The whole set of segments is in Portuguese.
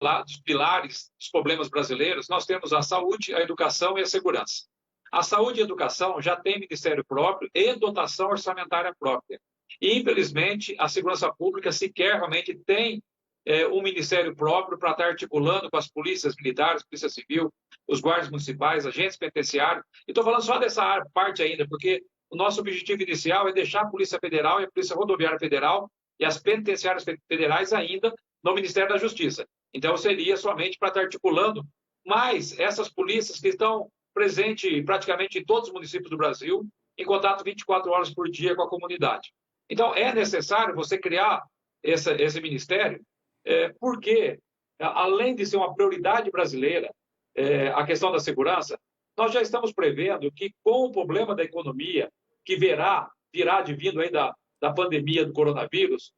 lá dos pilares dos problemas brasileiros, nós temos a saúde, a educação e a segurança. A saúde e a educação já tem ministério próprio e dotação orçamentária própria. E, infelizmente, a segurança pública sequer realmente tem um ministério próprio para estar articulando com as polícias militares, polícia civil, os guardas municipais, agentes penitenciários. E estou falando só dessa parte ainda, porque o nosso objetivo inicial é deixar a Polícia Federal e a Polícia Rodoviária Federal e as penitenciárias federais ainda no Ministério da Justiça. Então, seria somente para estar articulando mais essas polícias que estão presentes praticamente em todos os municípios do Brasil, em contato 24 horas por dia com a comunidade. Então, é necessário você criar esse ministério, porque, além de ser uma prioridade brasileira, a questão da segurança, nós já estamos prevendo que, com o problema da economia, que virá advindo aí da pandemia do coronavírus,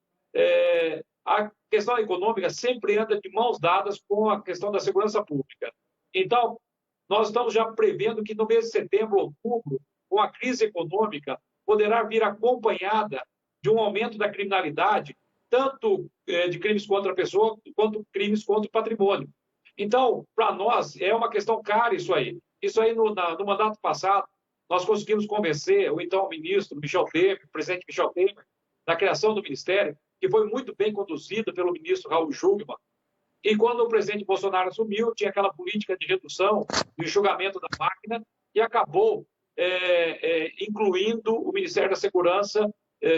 a questão econômica sempre anda de mãos dadas com a questão da segurança pública. Então, nós estamos já prevendo que no mês de setembro, outubro, com a crise econômica, poderá vir acompanhada de um aumento da criminalidade, tanto de crimes contra a pessoa, quanto crimes contra o patrimônio. Então, para nós, é uma questão cara isso aí. Isso aí, no mandato passado, nós conseguimos convencer o então ministro Michel Temer, o presidente Michel Temer, da criação do ministério, que foi muito bem conduzida pelo ministro Raul Jungmann. E quando o presidente Bolsonaro assumiu, tinha aquela política de redução, de enxugamento da máquina, e acabou incluindo o Ministério da Segurança,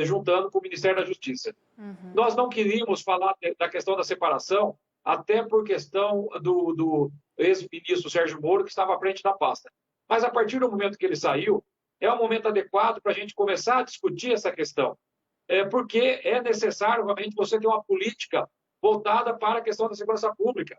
juntando com o Ministério da Justiça. Uhum. Nós não queríamos falar da questão da separação, até por questão do ex-ministro Sérgio Moro, que estava à frente da pasta. Mas, a partir do momento que ele saiu, é um momento adequado para a gente começar a discutir essa questão. Porque é necessário, realmente, você ter uma política voltada para a questão da segurança pública.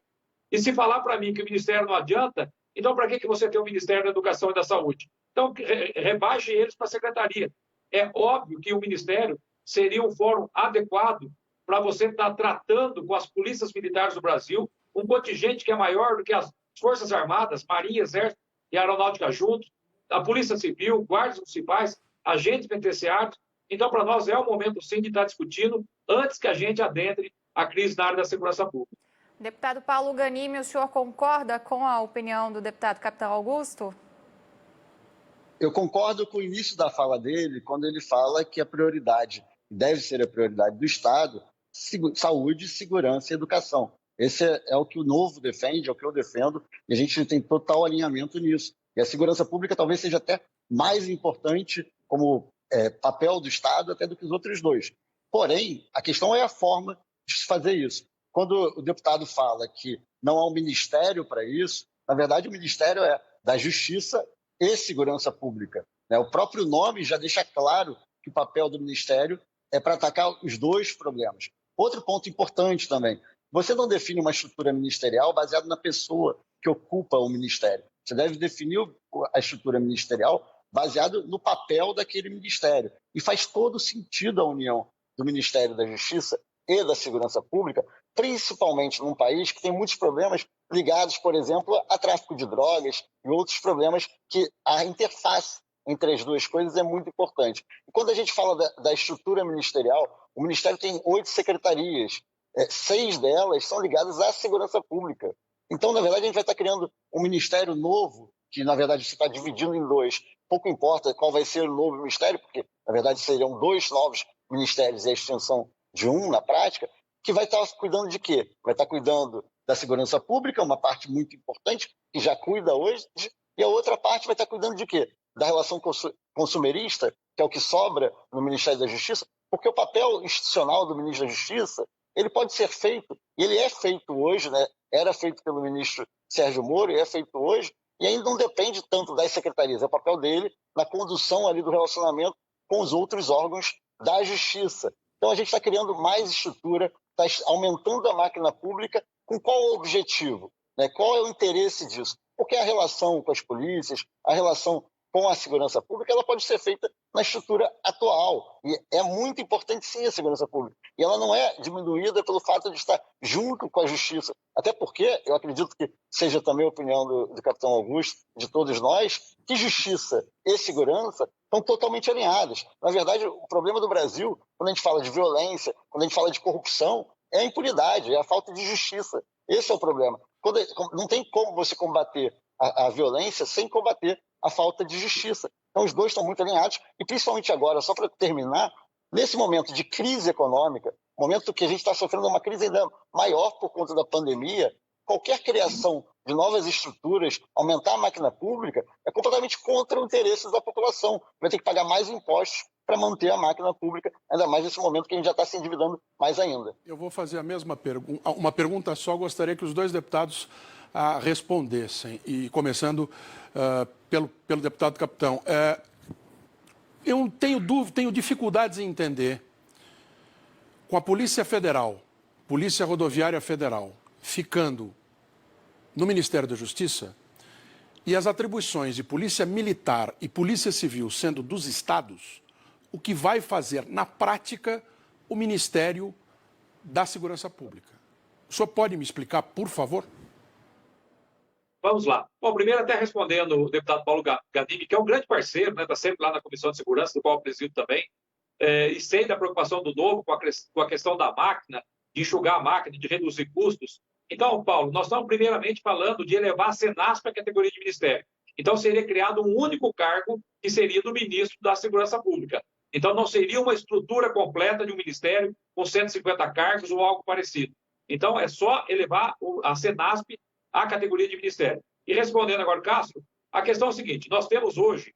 E se falar para mim que o Ministério não adianta, então para que você tem o Ministério da Educação e da Saúde? Então, rebaixe eles para a Secretaria. É óbvio que o Ministério seria um fórum adequado para você estar tratando com as polícias militares do Brasil, um contingente que é maior do que as Forças Armadas, Marinha, Exército e Aeronáutica juntos, a Polícia Civil, guardas municipais, agentes penitenciários. Então, para nós, é o momento, sim, de estar discutindo antes que a gente adentre a crise na área da segurança pública. Deputado Paulo Ganimi, o senhor concorda com a opinião do deputado Capitão Augusto? Eu concordo com o início da fala dele, quando ele fala que a prioridade, deve ser a prioridade do Estado, saúde, segurança e educação. Esse é o que o Novo defende, é o que eu defendo, e a gente tem total alinhamento nisso. E a segurança pública talvez seja até mais importante como papel do Estado até do que os outros dois. Porém, a questão é a forma de se fazer isso. Quando o deputado fala que não há um ministério para isso, na verdade o ministério é da Justiça e Segurança Pública. O próprio nome já deixa claro que o papel do ministério é para atacar os dois problemas. Outro ponto importante também, você não define uma estrutura ministerial baseada na pessoa que ocupa o ministério. Você deve definir a estrutura ministerial baseado no papel daquele ministério. E faz todo sentido a união do Ministério da Justiça e da Segurança Pública, principalmente num país que tem muitos problemas ligados, por exemplo, a tráfico de drogas e outros problemas que a interface entre as duas coisas é muito importante. E quando a gente fala da estrutura ministerial, o Ministério tem 8 secretarias, 6 delas são ligadas à segurança pública. Então, na verdade, a gente vai estar criando um ministério novo, que, na verdade, se está dividindo em 2. Pouco importa qual vai ser o novo ministério, porque, na verdade, seriam 2 novos ministérios e a extensão de um, na prática, que vai estar cuidando de quê? Vai estar cuidando da segurança pública, uma parte muito importante, que já cuida hoje, e a outra parte vai estar cuidando de quê? Da relação consumerista, que é o que sobra no Ministério da Justiça, porque o papel institucional do ministro da Justiça, ele pode ser feito, e ele é feito hoje, né? Era feito pelo ministro Sérgio Moro, e é feito hoje, e ainda não depende tanto das secretarias, é o papel dele na condução ali do relacionamento com os outros órgãos da Justiça. Então a gente está criando mais estrutura, está aumentando a máquina pública, com qual o objetivo? Né? Qual é o interesse disso? Porque a relação com as polícias, a relação com a segurança pública, ela pode ser feita na estrutura atual. E é muito importante, sim, a segurança pública. E ela não é diminuída pelo fato de estar junto com a justiça. Até porque, eu acredito que seja também a opinião do capitão Augusto, de todos nós, que justiça e segurança estão totalmente alinhadas. Na verdade, o problema do Brasil, quando a gente fala de violência, quando a gente fala de corrupção, é a impunidade, é a falta de justiça. Esse é o problema. Não tem como você combater a violência sem combater a falta de justiça. Então, os dois estão muito alinhados, e principalmente agora, só para terminar, nesse momento de crise econômica, momento que a gente está sofrendo uma crise ainda maior por conta da pandemia, qualquer criação de novas estruturas, aumentar a máquina pública, é completamente contra os interesses da população. Vai ter que pagar mais impostos para manter a máquina pública, ainda mais nesse momento que a gente já está se endividando mais ainda. Eu vou fazer a mesma pergunta, uma pergunta só, gostaria que os dois deputados respondessem, e começando pelo deputado Capitão. Eu tenho dificuldades em entender, com a Polícia Federal, Polícia Rodoviária Federal, ficando no Ministério da Justiça, e as atribuições de Polícia Militar e Polícia Civil sendo dos estados, o que vai fazer, na prática, o Ministério da Segurança Pública. O senhor pode me explicar, por favor? Vamos lá. Bom, primeiro até respondendo o deputado Paulo Gadini, que é um grande parceiro, né? Está sempre lá na Comissão de Segurança, do qual eu presido também, e sei da preocupação do Novo com a questão da máquina, de enxugar a máquina, de reduzir custos. Então, Paulo, nós estamos primeiramente falando de elevar a Senasp à categoria de ministério. Então, seria criado um único cargo, que seria do ministro da Segurança Pública. Então, não seria uma estrutura completa de um ministério com 150 cargos ou algo parecido. Então, é só elevar a Senasp à categoria de ministério. E respondendo agora, Castro, a questão é a seguinte: nós temos hoje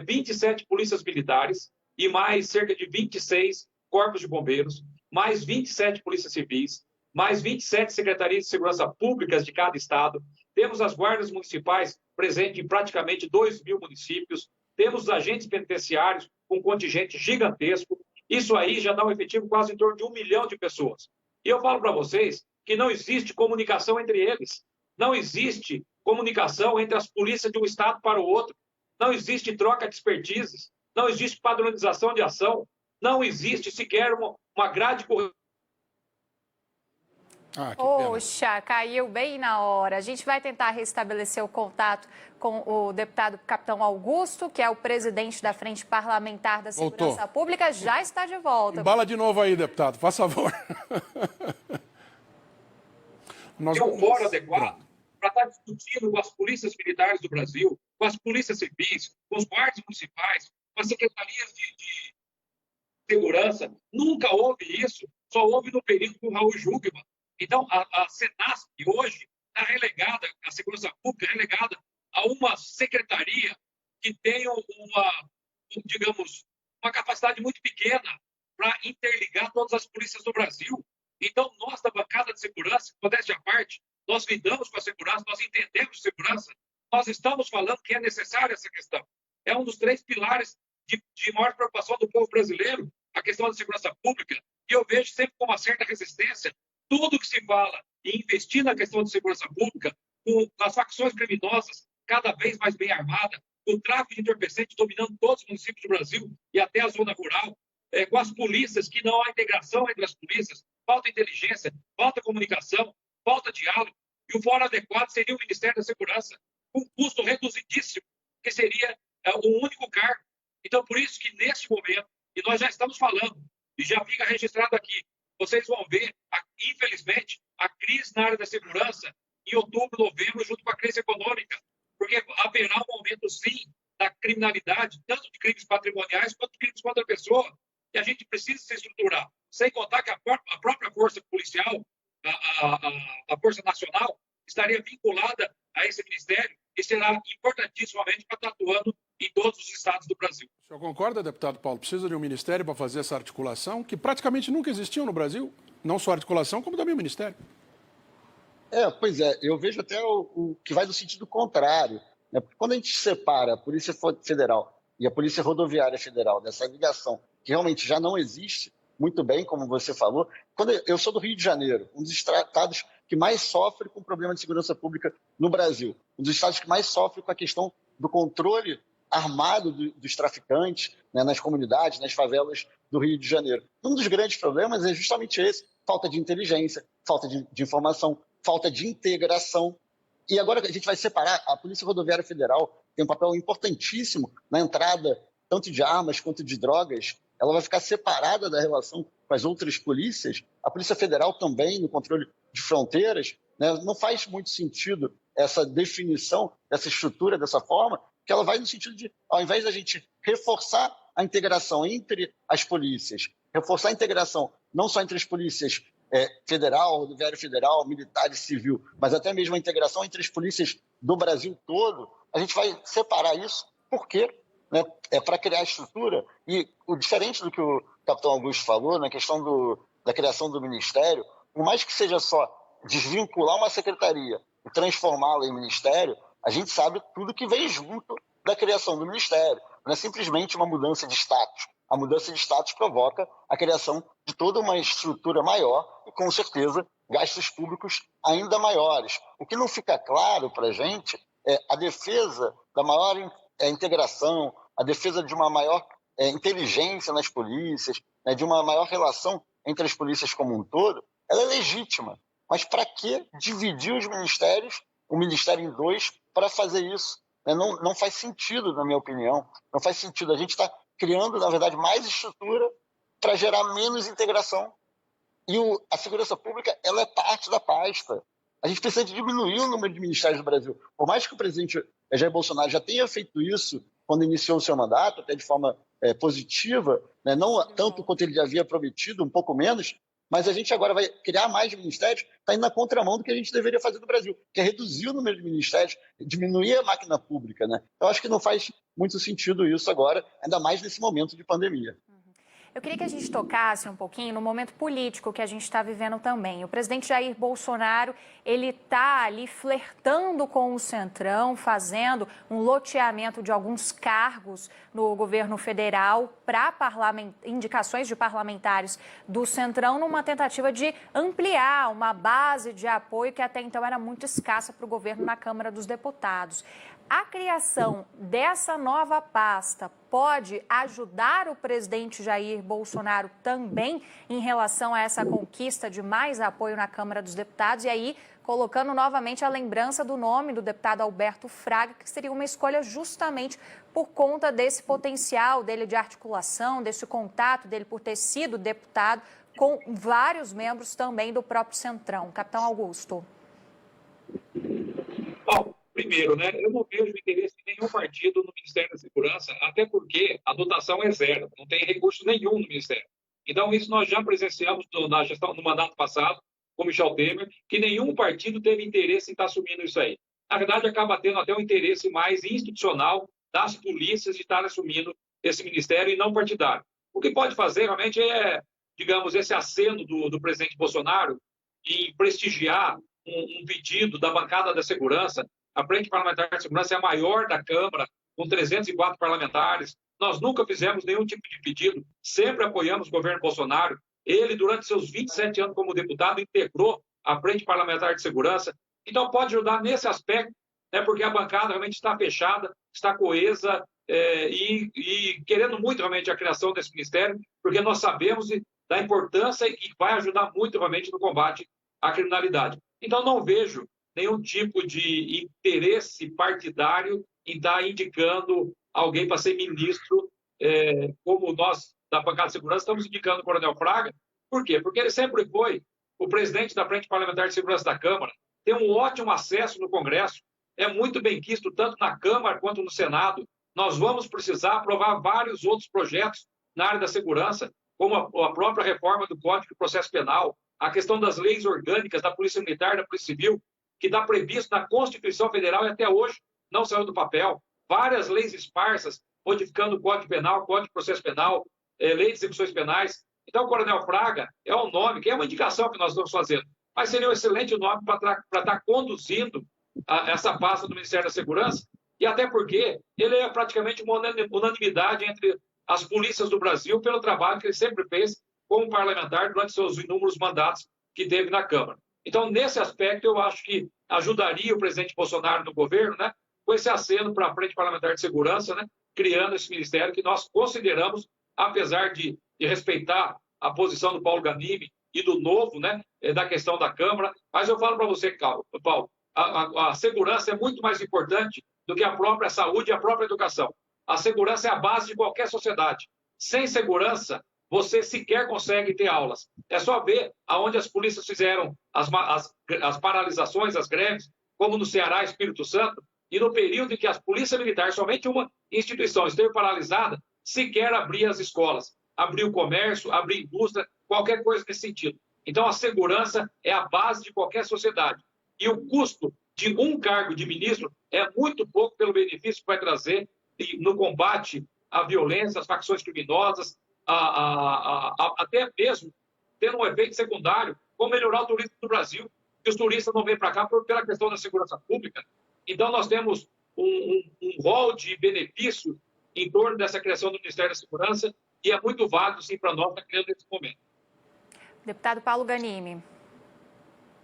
27 polícias militares e mais cerca de 26 corpos de bombeiros, mais 27 polícias civis, mais 27 secretarias de segurança públicas de cada estado. Temos as guardas municipais presentes em praticamente 2.000 municípios. Temos os agentes penitenciários com um contingente gigantesco. Isso aí já dá um efetivo quase em torno de 1 milhão de pessoas. E eu falo para vocês que não existe comunicação entre eles. Não existe comunicação entre as polícias de um estado para o outro. Não existe troca de expertises. Não existe padronização de ação. Não existe sequer uma grade correta. Poxa, caiu bem na hora. A gente vai tentar restabelecer o contato com o deputado Capitão Augusto, que é o presidente da Frente Parlamentar da Segurança Pública. Já está de volta. Embala de novo aí, deputado, faz favor. É um fórum adequado para estar discutindo com as polícias militares do Brasil, com as polícias civis, com os guardas municipais, com as secretarias de segurança. Nunca houve isso, só houve no período do Raul Jungmann. Então, a Senasp hoje está relegada, a segurança pública é relegada a uma secretaria que tem uma capacidade muito pequena para interligar todas as polícias do Brasil. Então, nós da bancada de segurança, modéstia à parte, nós lidamos com a segurança, nós entendemos segurança, nós estamos falando que é necessária essa questão. É um dos 3 pilares de maior preocupação do povo brasileiro, a questão da segurança pública, e eu vejo sempre com uma certa resistência tudo que se fala em investir na questão de segurança pública, com as facções criminosas cada vez mais bem armadas, o tráfico de entorpecentes dominando todos os municípios do Brasil e até a zona rural, com as polícias, que não há integração entre as polícias, falta inteligência, falta comunicação, falta diálogo, e o fórum adequado seria o Ministério da Segurança, com um custo reduzidíssimo, que seria um único cargo. Então, por isso que neste momento, e nós já estamos falando, e já fica registrado aqui, vocês vão ver, infelizmente, a crise na área da segurança em outubro, novembro, junto com a crise econômica, porque haverá um aumento, sim, da criminalidade, tanto de crimes patrimoniais quanto de crimes contra a pessoa, e a gente precisa se estruturar. Sem contar que a própria força policial, a Força Nacional, estaria vinculada a esse ministério e será importantissimamente para estar atuando em todos os estados do Brasil. O senhor concorda, deputado Paulo? Precisa de um ministério para fazer essa articulação, que praticamente nunca existiu no Brasil? Não só a articulação, como também o ministério. Pois é, eu vejo até o que vai no sentido contrário, né? Porque quando a gente separa a Polícia Federal e a Polícia Rodoviária Federal dessa ligação, que realmente já não existe, muito bem, como você falou, eu sou do Rio de Janeiro, um dos estados que mais sofre com o problema de segurança pública no Brasil, um dos estados que mais sofre com a questão do controle armado dos traficantes, né, nas comunidades, nas favelas do Rio de Janeiro. Um dos grandes problemas é justamente esse: falta de inteligência, falta de informação, falta de integração. E agora a gente vai separar. A Polícia Rodoviária Federal tem um papel importantíssimo na entrada tanto de armas quanto de drogas. Ela vai ficar separada da relação com as outras polícias, a Polícia Federal também, no controle de fronteiras, né? Não faz muito sentido essa definição, essa estrutura dessa forma, que ela vai no sentido de, ao invés da gente reforçar a integração entre as polícias, reforçar a integração não só entre as polícias federal, rodoviária federal, militar e civil, mas até mesmo a integração entre as polícias do Brasil todo, a gente vai separar isso. Por quê? Né? É para criar estrutura. E o diferente do que o capitão Augusto falou, na questão da criação do ministério, por mais que seja só desvincular uma secretaria e transformá-la em ministério, a gente sabe tudo que vem junto da criação do ministério. Não é simplesmente uma mudança de status. A mudança de status provoca a criação de toda uma estrutura maior e, com certeza, gastos públicos ainda maiores. O que não fica claro para a gente é a defesa da maior integração, a defesa de uma maior inteligência nas polícias, né, de uma maior relação entre as polícias como um todo. Ela é legítima, mas para que dividir os ministérios, o ministério em dois, para fazer isso? Não faz sentido, na minha opinião. Não faz sentido. A gente está criando, na verdade, mais estrutura para gerar menos integração. E a segurança pública, ela é parte da pasta. A gente precisa diminuir o número de ministérios do Brasil. Por mais que o presidente Jair Bolsonaro já tenha feito isso quando iniciou o seu mandato, até de forma positiva, né? Não tanto quanto ele já havia prometido, um pouco menos, mas a gente agora vai criar mais ministérios, está indo na contramão do que a gente deveria fazer no Brasil, que é reduzir o número de ministérios, diminuir a máquina pública, né? Eu acho que não faz muito sentido isso agora, ainda mais nesse momento de pandemia. Eu queria que a gente tocasse um pouquinho no momento político que a gente está vivendo também. O presidente Jair Bolsonaro, ele está ali flertando com o Centrão, fazendo um loteamento de alguns cargos no governo federal para indicações de parlamentares do Centrão, numa tentativa de ampliar uma base de apoio que até então era muito escassa para o governo na Câmara dos Deputados. A criação dessa nova pasta pode ajudar o presidente Jair Bolsonaro também em relação a essa conquista de mais apoio na Câmara dos Deputados, e aí colocando novamente a lembrança do nome do deputado Alberto Fraga, que seria uma escolha justamente por conta desse potencial dele de articulação, desse contato dele por ter sido deputado com vários membros também do próprio Centrão. Capitão Augusto. Bom, primeiro, né, eu não vejo interesse de nenhum partido no Ministério da Segurança, até porque a dotação é zero, não tem recurso nenhum no Ministério. Então, isso nós já presenciamos na gestão, no mandato passado, com Michel Temer, que nenhum partido teve interesse em estar assumindo isso aí. Na verdade, acaba tendo até um interesse mais institucional das polícias de estar assumindo esse ministério e não partidário. O que pode fazer, realmente, é, digamos, esse aceno do presidente Bolsonaro em prestigiar um pedido da bancada da segurança. A Frente Parlamentar de Segurança é a maior da Câmara, com 304 parlamentares. Nós nunca fizemos nenhum tipo de pedido, sempre apoiamos o governo Bolsonaro. Ele, durante seus 27 anos como deputado, integrou a Frente Parlamentar de Segurança. Então, pode ajudar nesse aspecto, né, porque a bancada realmente está fechada, está coesa e querendo muito realmente a criação desse ministério, porque nós sabemos da importância e vai ajudar muito realmente no combate à criminalidade. Então, não vejo nenhum tipo de interesse partidário em estar indicando alguém para ser ministro, como nós, da bancada de segurança, estamos indicando o Coronel Fraga. Por quê? Porque ele sempre foi o presidente da Frente Parlamentar de Segurança da Câmara, tem um ótimo acesso no Congresso, é muito bem quisto tanto na Câmara quanto no Senado. Nós vamos precisar aprovar vários outros projetos na área da segurança, como a própria reforma do Código de Processo Penal, a questão das leis orgânicas da Polícia Militar e da Polícia Civil, que está previsto na Constituição Federal e até hoje não saiu do papel. Várias leis esparsas, modificando o Código Penal, Código de Processo Penal, lei de execuções penais. Então, o Coronel Fraga é um nome, que é uma indicação que nós estamos fazendo, mas seria um excelente nome para estar conduzindo essa pasta do Ministério da Segurança, e até porque ele é praticamente uma unanimidade entre as polícias do Brasil pelo trabalho que ele sempre fez como parlamentar durante seus inúmeros mandatos que teve na Câmara. Então, nesse aspecto, eu acho que ajudaria o presidente Bolsonaro no governo, né, com esse aceno para a Frente Parlamentar de Segurança, né, criando esse ministério que nós consideramos, apesar de respeitar a posição do Paulo Ganimi e do Novo, né, da questão da Câmara, mas eu falo para você, Paulo, a segurança é muito mais importante do que a própria saúde e a própria educação. A segurança é a base de qualquer sociedade. Sem segurança, você sequer consegue ter aulas. É só ver aonde as polícias fizeram as paralisações, as greves, como no Ceará, Espírito Santo, e no período em que a Polícia Militar, somente uma instituição, esteve paralisada, sequer abria as escolas, abria o comércio, abria a indústria, qualquer coisa nesse sentido. Então, a segurança é a base de qualquer sociedade. E o custo de um cargo de ministro é muito pouco pelo benefício que vai trazer no combate à violência, às facções criminosas, até mesmo tendo um efeito secundário, como melhorar o turismo do Brasil, que os turistas não vêm para cá pela questão da segurança pública. Então, nós temos um rol de benefícios em torno dessa criação do Ministério da Segurança e é muito válido, sim, para nós, nesse momento. Deputado Paulo Ganimi.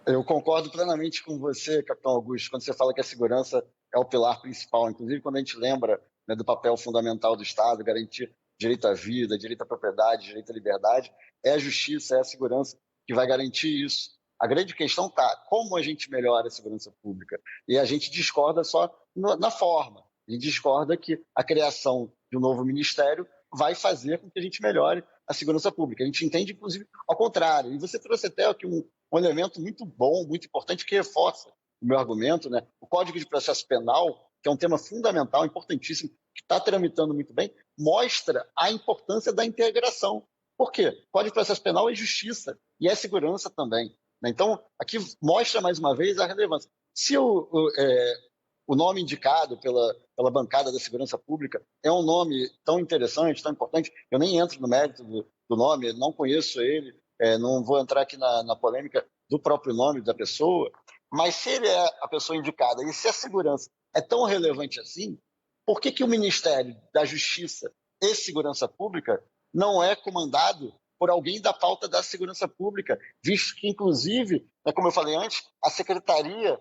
Eu concordo plenamente com você, capitão Augusto, quando você fala que a segurança é o pilar principal. Inclusive, quando a gente lembra, né, do papel fundamental do Estado, garantir direito à vida, direito à propriedade, direito à liberdade, é a justiça, é a segurança que vai garantir isso. A grande questão está como a gente melhora a segurança pública. E a gente discorda só na forma. A gente discorda que a criação de um novo ministério vai fazer com que a gente melhore a segurança pública. A gente entende, inclusive, ao contrário. E você trouxe até aqui um elemento muito bom, muito importante, que reforça o meu argumento, né? O Código de Processo Penal, que é um tema fundamental, importantíssimo, que está tramitando muito bem, mostra a importância da integração. Por quê? O Código de Processo Penal é justiça e é segurança também. Então, aqui mostra mais uma vez a relevância. Se o nome indicado pela bancada da segurança pública é um nome tão interessante, tão importante, eu nem entro no mérito do nome, não conheço ele, não vou entrar aqui na polêmica do próprio nome da pessoa, mas se ele é a pessoa indicada e se a segurança é tão relevante assim, por que o Ministério da Justiça e Segurança Pública não é comandado por alguém da pauta da segurança pública, visto que, inclusive, como eu falei antes, as secretarias,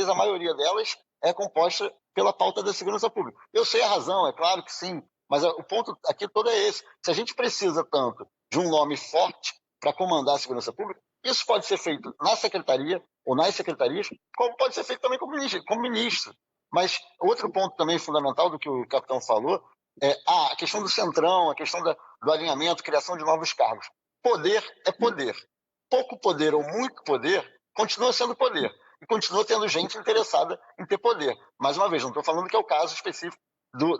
a maioria delas é composta pela pauta da segurança pública. Eu sei a razão, é claro que sim, mas o ponto aqui todo é esse. Se a gente precisa tanto de um nome forte para comandar a segurança pública, isso pode ser feito na secretaria ou nas secretarias, como pode ser feito também como ministro. Mas outro ponto também fundamental do que o capitão falou é a questão do centrão, a questão do alinhamento, criação de novos cargos. Poder é poder. Pouco poder ou muito poder continua sendo poder. E continua tendo gente interessada em ter poder. Mais uma vez, não estou falando que é o caso específico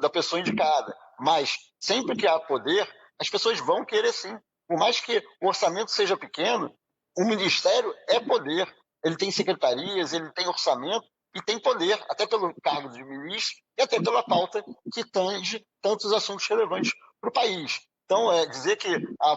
da pessoa indicada. Mas sempre que há poder, as pessoas vão querer sim. Por mais que o orçamento seja pequeno, o ministério é poder. Ele tem secretarias, ele tem orçamento e tem poder, até pelo cargo de ministro e até pela pauta que tange tantos assuntos relevantes para o país. Então, dizer que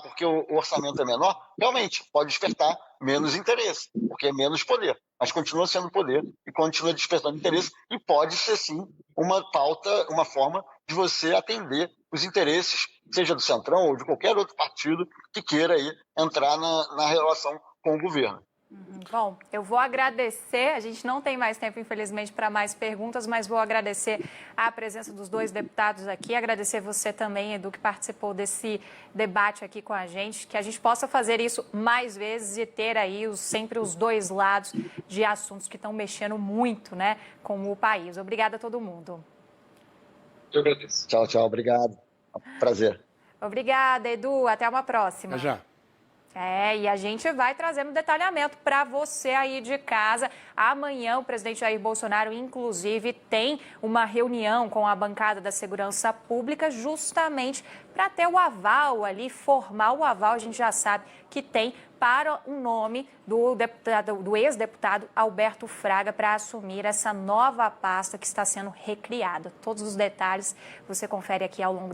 porque o orçamento é menor, realmente pode despertar menos interesse, porque é menos poder, mas continua sendo poder e continua despertando interesse e pode ser, sim, uma pauta, uma forma de você atender os interesses, seja do Centrão ou de qualquer outro partido que queira aí entrar na relação com o governo. Bom, eu vou agradecer, a gente não tem mais tempo, infelizmente, para mais perguntas, mas vou agradecer a presença dos dois deputados aqui, agradecer você também, Edu, que participou desse debate aqui com a gente, que a gente possa fazer isso mais vezes e ter aí sempre os dois lados de assuntos que estão mexendo muito, né, com o país. Obrigada a todo mundo. Eu agradeço. Tchau, tchau, obrigado. Prazer. Obrigada, Edu, até uma próxima. Até já. E a gente vai trazendo detalhamento para você aí de casa. Amanhã o presidente Jair Bolsonaro, inclusive, tem uma reunião com a bancada da Segurança Pública justamente para ter o aval ali, formar o aval, a gente já sabe que tem para o nome do ex-deputado Alberto Fraga para assumir essa nova pasta que está sendo recriada. Todos os detalhes você confere aqui ao longo